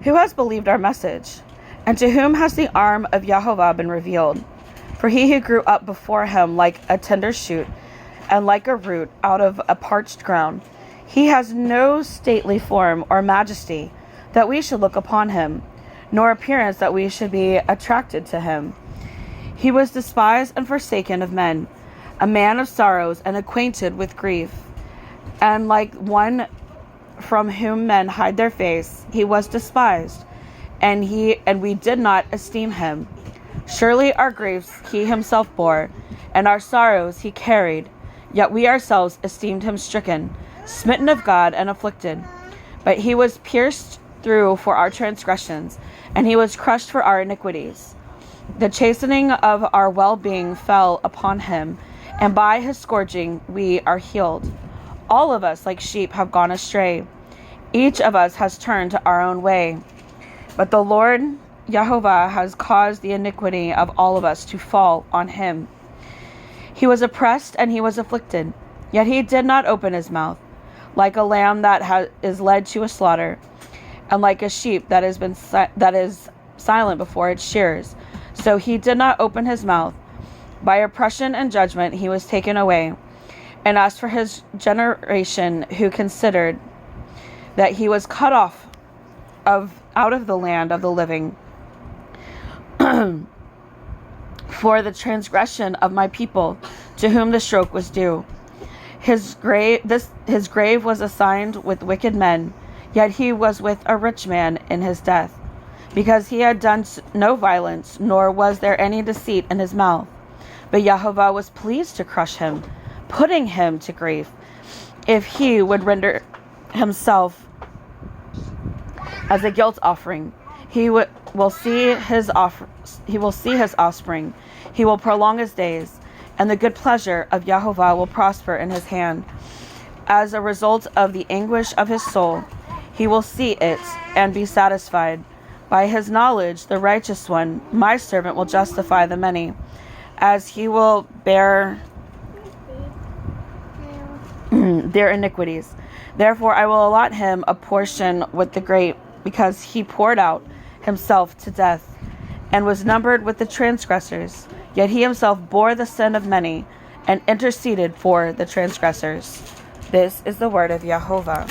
Who has believed our message? And to whom has the arm of Yeshua been revealed? For he who grew up before him like a tender shoot, and like a root out of a parched ground, he has no stately form or majesty that we should look upon him, nor appearance that we should be attracted to him. He was despised and forsaken of men, a man of sorrows and acquainted with grief. And like one from whom men hide their face, he was despised, and we did not esteem him. Surely our griefs he himself bore, and our sorrows he carried. Yet we ourselves esteemed him stricken, smitten of God, and afflicted. But he was pierced through for our transgressions, and he was crushed for our iniquities. The chastening of our well-being fell upon him, and by his scourging we are healed. All of us, like sheep, have gone astray. Each of us has turned to our own way. But the Lord Yeshua has caused the iniquity of all of us to fall on him. He was oppressed and he was afflicted, yet he did not open his mouth. Like a lamb that is led to a slaughter, and like a sheep that is silent before its shearers, so he did not open his mouth. By oppression and judgment he was taken away. And as for his generation, who considered that he was cut off out of the land of the living, for the transgression of my people, to whom the stroke was due. His grave was assigned with wicked men, yet he was with a rich man in his death, because he had done no violence, nor was there any deceit in his mouth. But Yeshua was pleased to crush him, putting him to grief. If he would render himself as a guilt offering, he will see his offspring. He will prolong his days, and the good pleasure of Yeshua will prosper in his hand. As a result of the anguish of his soul, he will see it and be satisfied. By his knowledge, the righteous one, my servant, will justify the many, as he will bear their iniquities. Therefore I will allot him a portion with the great, because he poured out himself to death, and was numbered with the transgressors. Yet he himself bore the sin of many, and interceded for the transgressors. This is the word of Yehovah.